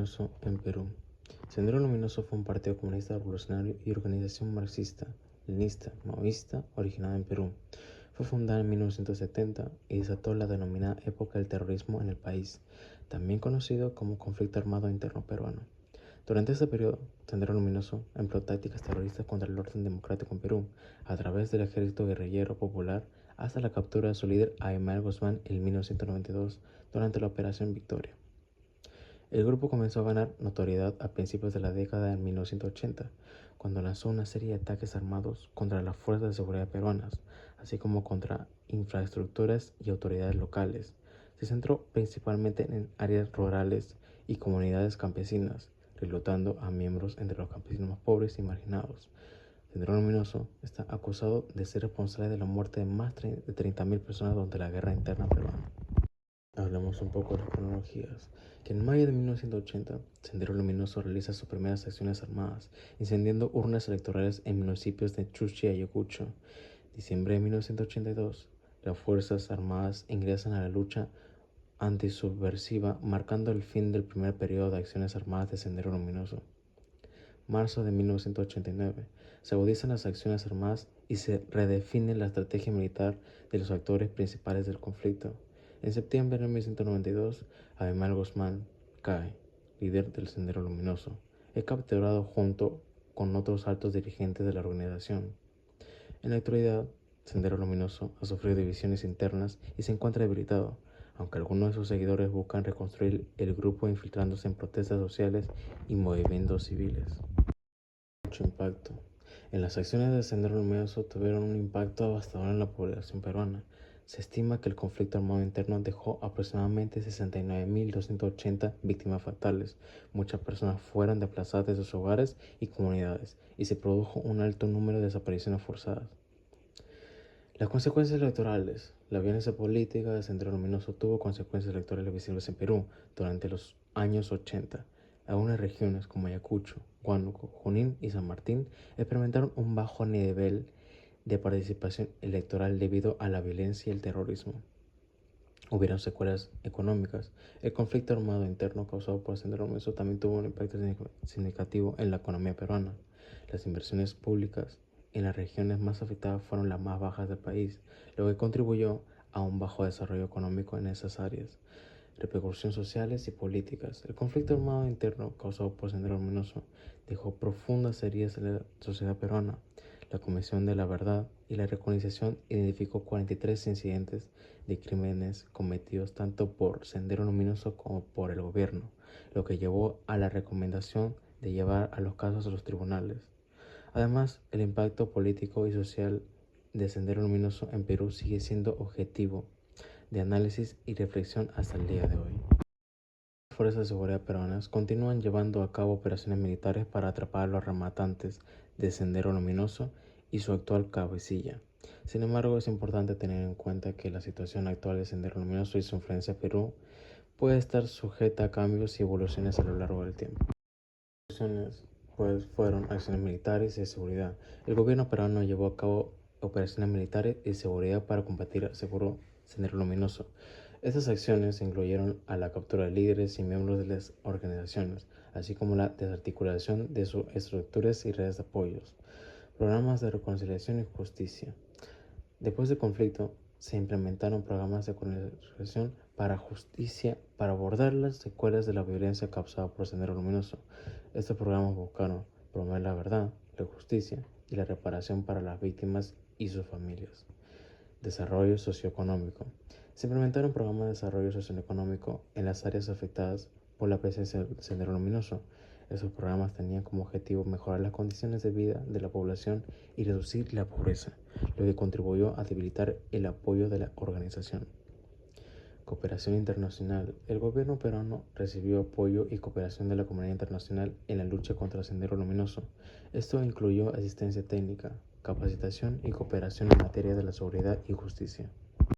Luminoso en Perú. Sendero Luminoso fue un partido comunista revolucionario y organización marxista, leninista, maoísta originada en Perú. Fue fundada en 1970 y desató la denominada época del terrorismo en el país, también conocido como conflicto armado interno peruano. Durante este periodo, Sendero Luminoso empleó tácticas terroristas contra el orden democrático en Perú, a través del ejército guerrillero popular hasta la captura de su líder Aymar Guzmán en 1992 durante la Operación Victoria. El grupo comenzó a ganar notoriedad a principios de la década de 1980, cuando lanzó una serie de ataques armados contra las fuerzas de seguridad peruanas, así como contra infraestructuras y autoridades locales. Se centró principalmente en áreas rurales y comunidades campesinas, reclutando a miembros entre los campesinos más pobres y marginados. Sendero Luminoso está acusado de ser responsable de la muerte de más de 30.000 personas durante la guerra interna peruana. Hablamos un poco de las cronologías. Que en mayo de 1980, Sendero Luminoso realiza sus primeras acciones armadas, incendiando urnas electorales en municipios de Chuchi y Ayacucho. Diciembre de 1982, las Fuerzas Armadas ingresan a la lucha antisubversiva, marcando el fin del primer periodo de acciones armadas de Sendero Luminoso. Marzo de 1989, se agudizan las acciones armadas y se redefine la estrategia militar de los actores principales del conflicto. En septiembre de 1992, Aymar Guzmán cae, líder del Sendero Luminoso. Es capturado junto con otros altos dirigentes de la organización. En la actualidad, Sendero Luminoso ha sufrido divisiones internas y se encuentra debilitado, aunque algunos de sus seguidores buscan reconstruir el grupo infiltrándose en protestas sociales y movimientos civiles. Mucho impacto. En las acciones de Sendero Luminoso tuvieron un impacto devastador en la población peruana. Se estima que el conflicto armado interno dejó aproximadamente 69.280 víctimas fatales. Muchas personas fueron desplazadas de sus hogares y comunidades, y se produjo un alto número de desapariciones forzadas. Las consecuencias electorales. La violencia política de Sendero Luminoso tuvo consecuencias electorales visibles en Perú durante los años 80. Algunas regiones como Ayacucho, Huánuco, Junín y San Martín experimentaron un bajo nivel de participación electoral debido a la violencia y el terrorismo. Hubieron secuelas económicas. El conflicto armado interno causado por Sendero Luminoso también tuvo un impacto significativo en la economía peruana. Las inversiones públicas en las regiones más afectadas fueron las más bajas del país, lo que contribuyó a un bajo desarrollo económico en esas áreas. Repercusiones sociales y políticas. El conflicto armado interno causado por Sendero Luminoso dejó profundas heridas en la sociedad peruana. La Comisión de la Verdad y la Reconciliación identificó 43 incidentes de crímenes cometidos tanto por Sendero Luminoso como por el gobierno, lo que llevó a la recomendación de llevar a los casos a los tribunales. Además, el impacto político y social de Sendero Luminoso en Perú sigue siendo objetivo de análisis y reflexión hasta el día de hoy. Las fuerzas de seguridad peruanas continúan llevando a cabo operaciones militares para atrapar a los rematantes de Sendero Luminoso y su actual cabecilla. Sin embargo, es importante tener en cuenta que la situación actual de Sendero Luminoso y su influencia en Perú puede estar sujeta a cambios y evoluciones a lo largo del tiempo. Las evoluciones fueron acciones militares y de seguridad. El gobierno peruano llevó a cabo operaciones militares y de seguridad para combatir seguro Sendero Luminoso. Estas acciones incluyeron a la captura de líderes y miembros de las organizaciones, así como la desarticulación de sus estructuras y redes de apoyos. Programas de reconciliación y justicia. Después del conflicto, se implementaron programas de reconciliación para justicia para abordar las secuelas de la violencia causada por Sendero Luminoso. Estos programas buscaron promover la verdad, la justicia y la reparación para las víctimas y sus familias. Desarrollo socioeconómico. Se implementaron programas de desarrollo socioeconómico en las áreas afectadas por la presencia del Sendero Luminoso. Esos programas tenían como objetivo mejorar las condiciones de vida de la población y reducir la pobreza, lo que contribuyó a debilitar el apoyo de la organización. Cooperación internacional. El gobierno peruano recibió apoyo y cooperación de la comunidad internacional en la lucha contra el Sendero Luminoso. Esto incluyó asistencia técnica, capacitación y cooperación en materia de la seguridad y justicia.